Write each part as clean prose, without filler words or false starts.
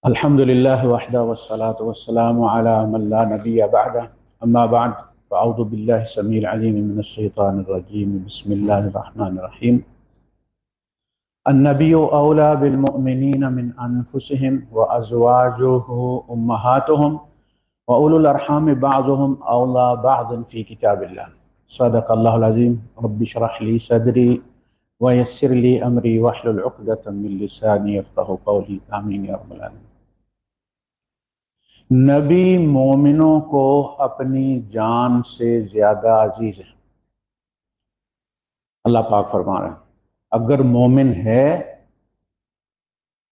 الحمد لله وحده والصلاة والسلام على من لا نبي بعده أما بعد فأعوذ بالله السميع العليم من الشيطان الرجيم بسم الله الرحمن الرحيم النبي أولى بالمؤمنين من أنفسهم وأزواجه أمهاتهم وأولو الأرحام بعضهم أولى بعض في كتاب الله صدق الله العظيم رب اشرح لي صدري ويسر لي أمري واحلل عقدة من لساني يفقهوا قولي آمين يا رب العالمين۔ نبی مومنوں کو اپنی جان سے زیادہ عزیز ہے۔ اللہ پاک فرما رہے ہیں اگر مومن ہے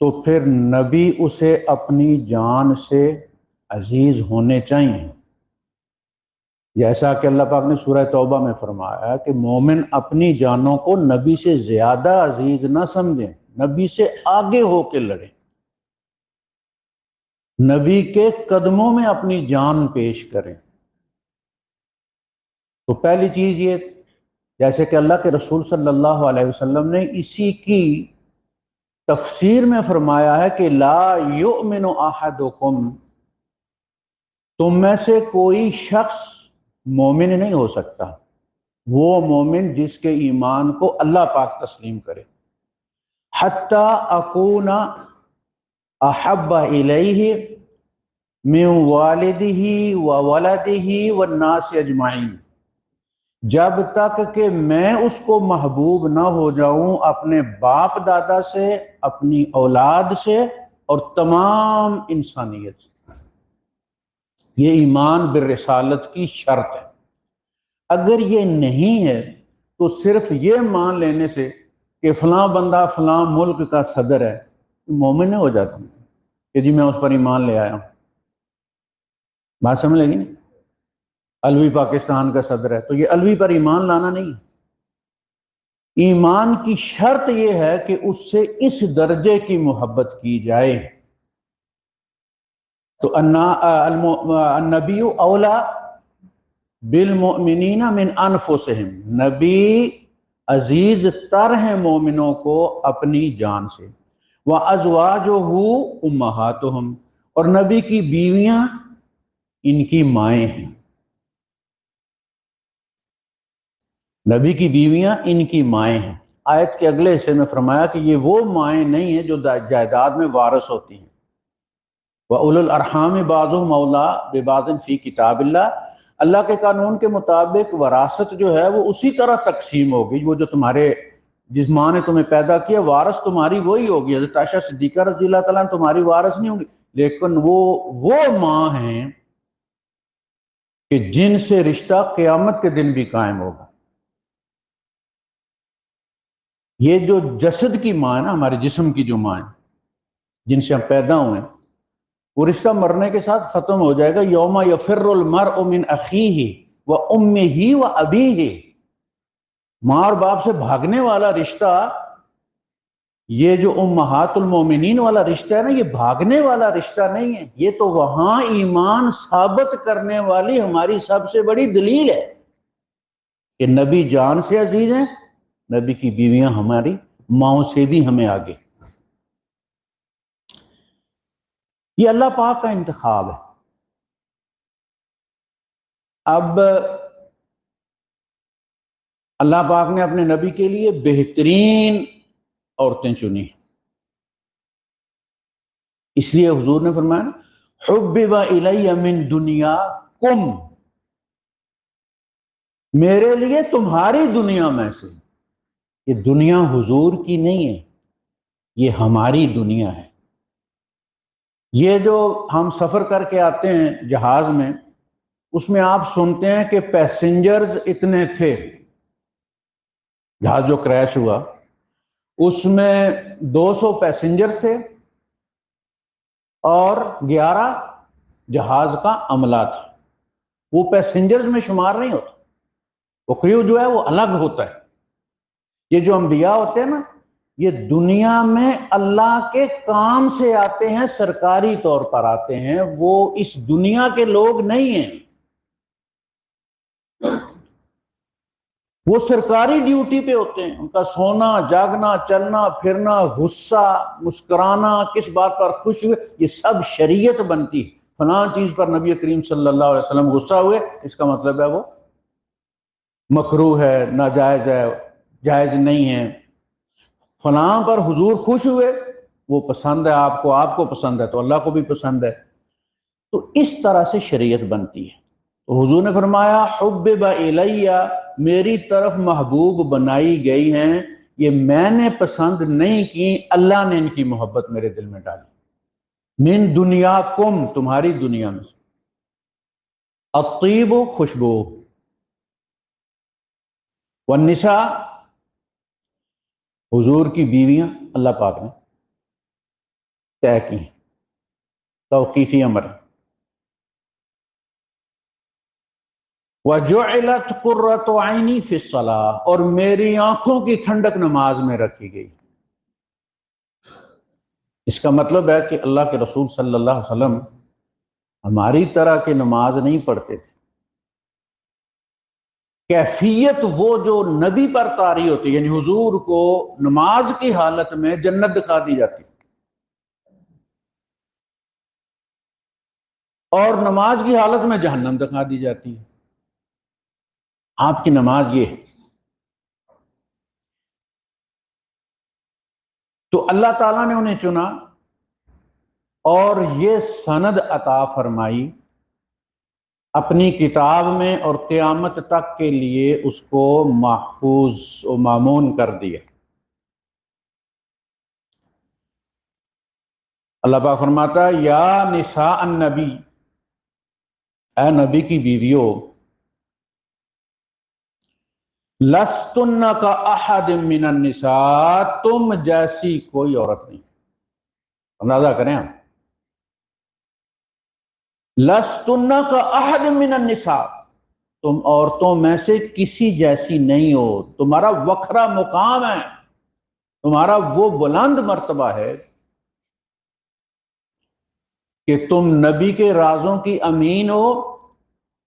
تو پھر نبی اسے اپنی جان سے عزیز ہونے چاہیے، جیسا کہ اللہ پاک نے سورہ توبہ میں فرمایا کہ مومن اپنی جانوں کو نبی سے زیادہ عزیز نہ سمجھیں، نبی سے آگے ہو کے لڑیں، نبی کے قدموں میں اپنی جان پیش کریں۔ تو پہلی چیز یہ، جیسے کہ اللہ کے رسول صلی اللہ علیہ وسلم نے اسی کی تفسیر میں فرمایا ہے کہ لا یؤمن احدکم، تم میں سے کوئی شخص مومن نہیں ہو سکتا، وہ مومن جس کے ایمان کو اللہ پاک تسلیم کرے، حتی اکون احب الیہ من والدہ وولدہ والناس اجمعین، جب تک کہ میں اس کو محبوب نہ ہو جاؤں اپنے باپ دادا سے، اپنی اولاد سے اور تمام انسانیت سے۔ یہ ایمان بالرسالت کی شرط ہے۔ اگر یہ نہیں ہے تو صرف یہ مان لینے سے کہ فلاں بندہ فلاں ملک کا صدر ہے، مومن نہیں ہو جاتا کہ جی میں اس پر ایمان لے آیا ہوں۔ بات سمجھ لگی نا؟ الوی پاکستان کا صدر ہے تو یہ الوی پر ایمان لانا نہیں، ایمان کی شرط یہ ہے کہ اس سے اس درجے کی محبت کی جائے۔ تو النبی اولا بالمؤمنین من انفسہم، نبی عزیز تر ہیں مومنوں کو اپنی جان سے، وازواجہ امہاتہم، اور نبی کی بیویاں ان کی مائیں ہیں، نبی کی بیویاں ان کی مائیں ہیں۔ آیت کے اگلے حصے میں فرمایا کہ یہ وہ مائیں نہیں ہیں جو جائیداد میں وارث ہوتی ہیں۔ وَأُولُو الْأَرْحَامِ بَعْضُهُمْ أَوْلَىٰ بِبَعْضٍ فِي کتاب اللہ، اللہ کے قانون کے مطابق وراثت جو ہے وہ اسی طرح تقسیم ہوگی، وہ جو تمہارے جس ماں نے تمہیں پیدا کیا وارث تمہاری وہی ہوگی۔ حضرت عائشہ صدیقہ رضی اللہ تعالیٰ عنہ تمہاری وارث نہیں ہوگی، لیکن وہ ماں ہیں کہ جن سے رشتہ قیامت کے دن بھی قائم ہوگا۔ یہ جو جسد کی ماں ہے نا، ہمارے جسم کی جو ماں ہے جن سے ہم پیدا ہوئے ہیں، وہ رشتہ مرنے کے ساتھ ختم ہو جائے گا۔ یوم یفر المرء من اخیہ و امہ و ابیہ، ماں اور باپ سے بھاگنے والا رشتہ، یہ جو امہات المومنین والا رشتہ ہے نا، یہ بھاگنے والا رشتہ نہیں ہے، یہ تو وہاں ایمان ثابت کرنے والی ہماری سب سے بڑی دلیل ہے کہ نبی جان سے عزیز ہیں، نبی کی بیویاں ہماری ماؤں سے بھی ہمیں آگے۔ یہ اللہ پاک کا انتخاب ہے۔ اب اللہ پاک نے اپنے نبی کے لیے بہترین عورتیں چنی، اس لیے حضور نے فرمایا حبب الی من دنیاکم، میرے لیے تمہاری دنیا میں سے، یہ دنیا حضور کی نہیں ہے، یہ ہماری دنیا ہے۔ یہ جو ہم سفر کر کے آتے ہیں جہاز میں، اس میں آپ سنتے ہیں کہ پیسنجرز اتنے تھے، جہاز جو کریش ہوا اس میں 200 پیسنجر تھے اور 11 جہاز کا عملہ تھا۔ وہ پیسنجرز میں شمار نہیں ہوتا، وہ کریو جو ہے وہ الگ ہوتا ہے۔ یہ جو انبیاء ہوتے ہیں نا، یہ دنیا میں اللہ کے کام سے آتے ہیں، سرکاری طور پر آتے ہیں، وہ اس دنیا کے لوگ نہیں ہیں۔ وہ سرکاری ڈیوٹی پہ ہوتے ہیں، ان کا سونا جاگنا چلنا پھرنا غصہ مسکرانا کس بات پر خوش ہوئے یہ سب شریعت بنتی ہے۔ فلاں چیز پر نبی کریم صلی اللہ علیہ وسلم غصہ ہوئے، اس کا مطلب ہے وہ مکروہ ہے، ناجائز ہے، جائز نہیں ہے۔ فلاں پر حضور خوش ہوئے، وہ پسند ہے آپ کو پسند ہے تو اللہ کو بھی پسند ہے۔ تو اس طرح سے شریعت بنتی ہے۔ تو حضور نے فرمایا حبب الیہ، میری طرف محبوب بنائی گئی ہیں، یہ میں نے پسند نہیں کی، اللہ نے ان کی محبت میرے دل میں ڈالی۔ من دنیاکم، تمہاری دنیا میں سے، الطیب، خوشبو، والنساء، حضور کی بیویاں اللہ پاک نے طے کی ہیں، توقیفی امر ہے۔ وَجُعِلَتْ قُرَّةُ عَيْنِي فِي الصَّلَاةِ، اور میری آنکھوں کی ٹھنڈک نماز میں رکھی گئی۔ اس کا مطلب ہے کہ اللہ کے رسول صلی اللہ علیہ وسلم ہماری طرح کے نماز نہیں پڑھتے تھے، کیفیت وہ جو نبی پر طاری ہوتی، یعنی حضور کو نماز کی حالت میں جنت دکھا دی جاتی اور نماز کی حالت میں جہنم دکھا دی جاتی ہے۔ آپ کی نماز یہ ہے۔ تو اللہ تعالیٰ نے انہیں چنا اور یہ سند عطا فرمائی اپنی کتاب میں، اور قیامت تک کے لیے اس کو محفوظ و مامون کر دیا۔ اللہ پاک فرماتا ہے یا نساء النبی، اے نبی کی بیویوں، لستن کا احد من النساء، تم جیسی کوئی عورت نہیں۔ اندازہ کریں آپ، لستن کا احد من النساء، تم عورتوں میں سے کسی جیسی نہیں ہو، تمہارا وکھرا مقام ہے، تمہارا وہ بلند مرتبہ ہے کہ تم نبی کے رازوں کی امین ہو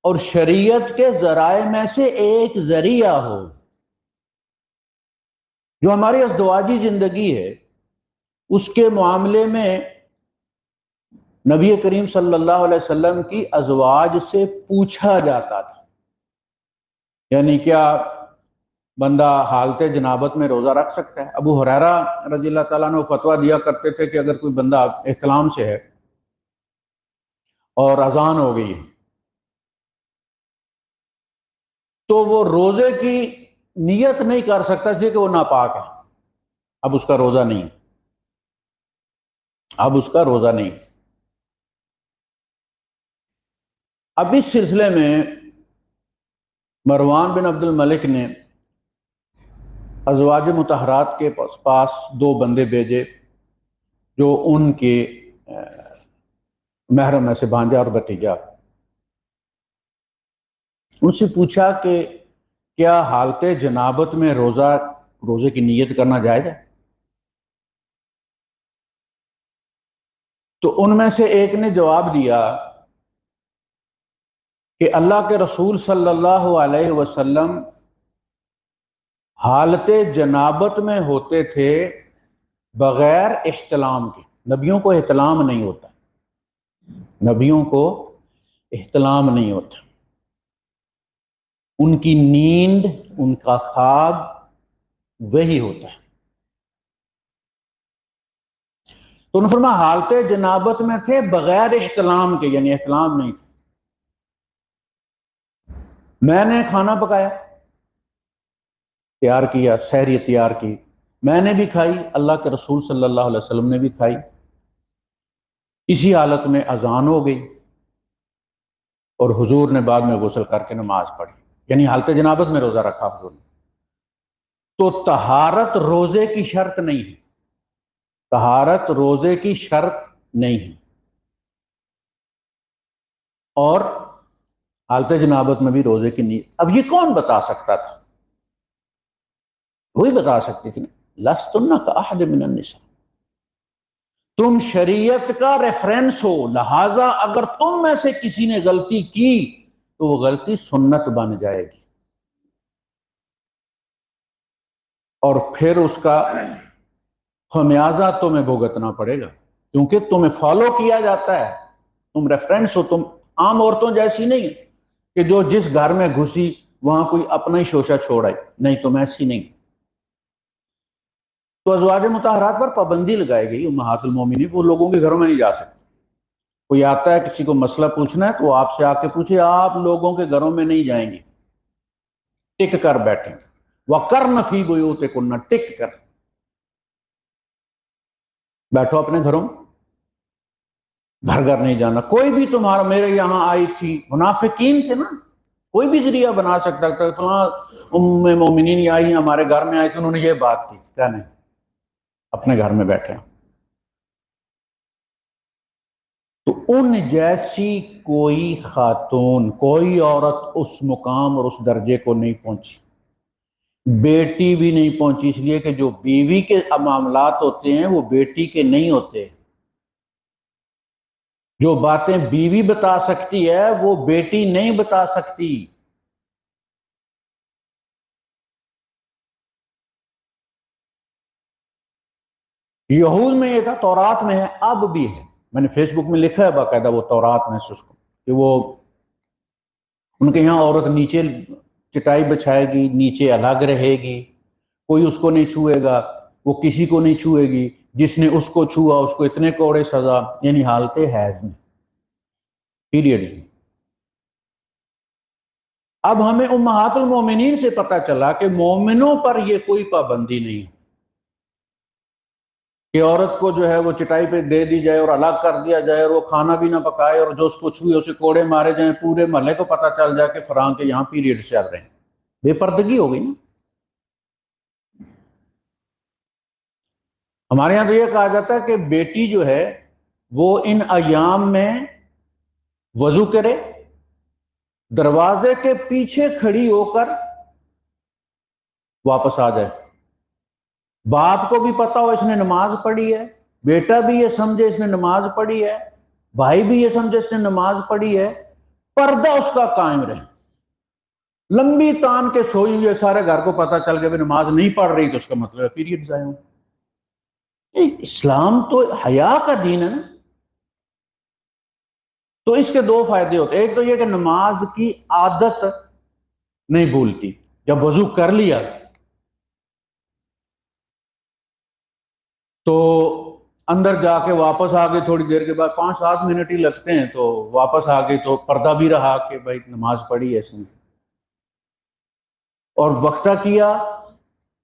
اور شریعت کے ذرائع میں سے ایک ذریعہ ہو۔ جو ہماری ازدواجی زندگی ہے اس کے معاملے میں نبی کریم صلی اللہ علیہ وسلم کی ازواج سے پوچھا جاتا تھا، یعنی کیا بندہ حالت جنابت میں روزہ رکھ سکتا ہے؟ ابو ہریرہ رضی اللہ تعالیٰ عنہ فتویٰ دیا کرتے تھے کہ اگر کوئی بندہ احتلام سے ہے اور اذان ہو گئی تو وہ روزے کی نیت نہیں کر سکتا، اس لیے کہ وہ ناپاک ہے، اب اس کا روزہ نہیں، اب اس کا روزہ نہیں۔ اب اس سلسلے میں مروان بن عبد الملک نے ازواج مطہرات کے پاس دو بندے بھیجے جو ان کے محرم میں سے بھانجا اور بھتیجا، ان سے پوچھا کہ کیا حالت جنابت میں روزے کی نیت کرنا جائز ہے؟ تو ان میں سے ایک نے جواب دیا کہ اللہ کے رسول صلی اللہ علیہ وسلم حالت جنابت میں ہوتے تھے بغیر احتلام کے، نبیوں کو احتلام نہیں ہوتا، نبیوں کو احتلام نہیں ہوتا، ان کی نیند، ان کا خواب وہی ہوتا ہے۔ تو انہوں نے فرمایا حالت جنابت میں تھے بغیر احتلام کے، یعنی احتلام نہیں تھا۔ میں نے کھانا پکایا، تیار کیا، سحری تیار کی، میں نے بھی کھائی، اللہ کے رسول صلی اللہ علیہ وسلم نے بھی کھائی، اسی حالت میں اذان ہو گئی اور حضور نے بعد میں غسل کر کے نماز پڑھی، یعنی حالت جنابت میں روزہ رکھا حضور نے۔ تو طہارت روزے کی شرط نہیں ہے، طہارت روزے کی شرط نہیں ہے، اور حالت جنابت میں بھی روزے کی نیت۔ اب یہ کون بتا سکتا تھا؟ وہی بتا سکتی تھی، لستن کاحد من النساء، تم شریعت کا ریفرنس ہو، لہذا اگر تم میں سے کسی نے غلطی کی تو وہ غلطی سنت بن جائے گی۔ اور پھر اس کا خمیازہ تمہیں بھگتنا پڑے گا، کیونکہ تمہیں فالو کیا جاتا ہے، تم ریفرنس ہو، تم عام عورتوں جیسی نہیں کہ جو جس گھر میں گھسی وہاں کوئی اپنا ہی شوشہ چھوڑ آئی، نہیں، تم ایسی نہیں۔ تو ازواج مطہرات پر پابندی لگائی گئی امہات المومنین، وہ لوگوں کے گھروں میں نہیں جا سکتے۔ کوئی آتا ہے کسی کو مسئلہ پوچھنا ہے تو آپ سے آ کے پوچھے، آپ لوگوں کے گھروں میں نہیں جائیں گے، ٹک کر بیٹھیں، وَقَرْنَ فِي بُيُوتِكُنَّ، ٹک کر بیٹھو اپنے گھروں میں، گھر گھر نہیں جانا۔ کوئی بھی تمہارا، میرے یہاں آئی تھی، منافقین تھے نا، کوئی بھی ذریعہ بنا سکتا تھا، فلاں ام مومنین آئی ہمارے گھر میں آئی تھی، انہوں نے یہ بات کی، کیا نہیں، اپنے گھر میں بیٹھے۔ تو ان جیسی کوئی خاتون، کوئی عورت اس مقام اور اس درجے کو نہیں پہنچی، بیٹی بھی نہیں پہنچی، اس لیے کہ جو بیوی کے معاملات ہوتے ہیں وہ بیٹی کے نہیں ہوتے۔ جو باتیں بیوی بتا سکتی ہے وہ بیٹی نہیں بتا سکتی۔ یہود میں یہ تھا، تورات میں ہے، اب بھی ہے، میں نے فیس بک میں لکھا ہے باقاعدہ، وہ تورات میں اس کو کہ وہ ان کے یہاں عورت نیچے چٹائی بچھائے گی، نیچے الگ رہے گی، کوئی اس کو نہیں چھوئے گا، وہ کسی کو نہیں چھوئے گی، جس نے اس کو چھوا اس کو اتنے کوڑے سزا، یعنی حالت حیض میں، پیریڈز میں۔ اب ہمیں امہات المومنین سے پتہ چلا کہ مومنوں پر یہ کوئی پابندی نہیں ہے کہ عورت کو جو ہے وہ چٹائی پہ دے دی جائے اور الگ کر دیا جائے اور وہ کھانا بھی نہ پکائے اور جو اس کو چھوئے اسے کوڑے مارے جائیں، پورے محلے کو پتہ چل جائے کہ فلاں کے یہاں پیریڈ چل رہے ہیں۔ بے پردگی ہو گئی نا۔ ہمارے یہاں تو یہ کہا جاتا ہے کہ بیٹی جو ہے وہ ان ایام میں وضو کرے، دروازے کے پیچھے کھڑی ہو کر واپس آ جائے، باپ کو بھی پتا ہو اس نے نماز پڑھی ہے، بیٹا بھی یہ سمجھے اس نے نماز پڑھی ہے، بھائی بھی یہ سمجھے اس نے نماز پڑھی ہے، پردہ اس کا قائم رہے، لمبی تان کے سوئی ہوئی سارے گھر کو پتا چل گیا کہ نماز نہیں پڑھ رہی تو اس کا مطلب ہے پیریڈز آئے ہوں۔ اسلام تو حیا کا دین ہے نا۔ تو اس کے دو فائدے ہوتے ہیں، ایک تو یہ کہ نماز کی عادت نہیں بھولتی، جب وضو کر لیا تو اندر جا کے واپس آ گئی، تھوڑی دیر کے بعد 5-7 منٹ ہی لگتے ہیں تو واپس آ گئی تو پردہ بھی رہا کہ بھائی نماز پڑھی ہے اس نے، اور وقتہ کیا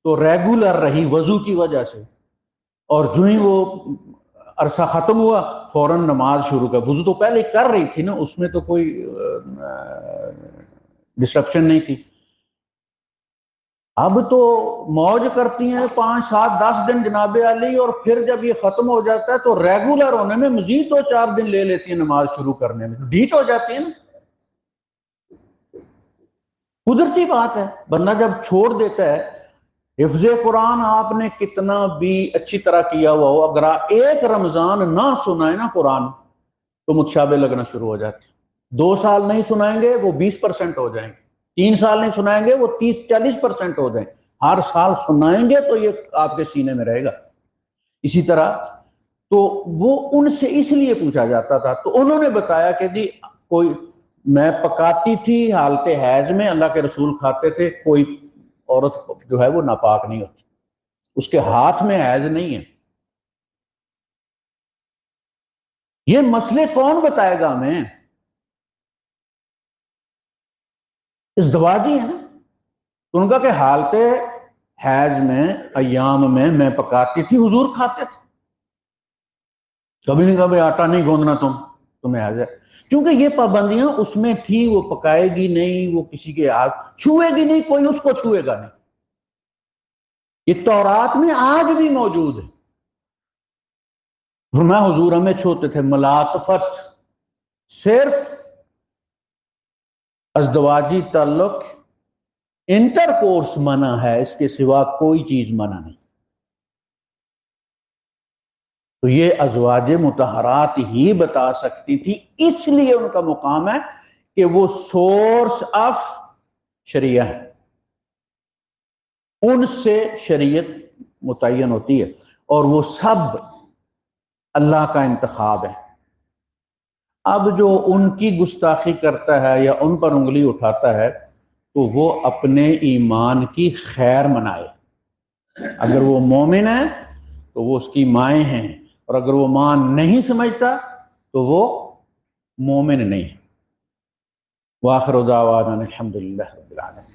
تو ریگولر رہی وضو کی وجہ سے، اور جو ہی وہ عرصہ ختم ہوا فوراً نماز شروع کر، وضو تو پہلے کر رہی تھی نا، اس میں تو کوئی ڈسٹرپشن نہیں تھی۔ اب تو موج کرتی ہیں 5-7-10 دن جناب علی، اور پھر جب یہ ختم ہو جاتا ہے تو ریگولر ہونے میں مزید 2-4 دن لے لیتی ہیں نماز شروع کرنے میں، ڈھیٹ ہو جاتی ہے نا۔ قدرتی بات ہے، بندہ جب چھوڑ دیتا ہے، حفظ قرآن آپ نے کتنا بھی اچھی طرح کیا ہوا ہو، اگر آپ ایک رمضان نہ سنائیں نا قرآن تو متشابہ لگنا شروع ہو جاتی ہے۔ 2 سال نہیں سنائیں گے وہ 20% ہو جائیں گے، 3 سال نہیں سنائیں گے وہ 30-40% ہو جائیں، ہر سال سنائیں گے تو یہ آپ کے سینے میں رہے گا۔ اسی طرح تو وہ ان سے اس لیے پوچھا جاتا تھا، تو انہوں نے بتایا کہ جی کوئی میں پکاتی تھی حالت حیض میں، اللہ کے رسول کھاتے تھے، کوئی عورت جو ہے وہ ناپاک نہیں ہوتی، اس کے ہاتھ میں حیض نہیں ہے۔ یہ مسئلے کون بتائے گا ہمیں؟ ازدواجی ہے نا۔ تو ان کا کہ حالت حیض میں ایام میں پکاتی تھی، حضور کھاتے تھے، کبھی نہیں کہا بھائی آٹا نہیں گوندنا تمہیں حیض ہے، کیونکہ یہ پابندیاں اس میں تھی، وہ پکائے گی نہیں، وہ کسی کے ہاتھ چھوئے گی نہیں، کوئی اس کو چھوئے گا نہیں، یہ تورات میں آج بھی موجود ہے۔ فرمایا حضور ہمیں چھوتے تھے، ملاطفت، صرف ازدواجی تعلق انٹر کورس منع ہے، اس کے سوا کوئی چیز منع نہیں۔ تو یہ ازواج مطہرات ہی بتا سکتی تھی، اس لیے ان کا مقام ہے کہ وہ سورس آف شریعہ ہے۔ ان سے شریعت متعین ہوتی ہے، اور وہ سب اللہ کا انتخاب ہے۔ اب جو ان کی گستاخی کرتا ہے یا ان پر انگلی اٹھاتا ہے تو وہ اپنے ایمان کی خیر منائے۔ اگر وہ مومن ہے تو وہ اس کی مائیں ہیں، اور اگر وہ ماں نہیں سمجھتا تو وہ مومن نہیں ہے۔ وآخر دعوانا الحمد للہ رب العالمین۔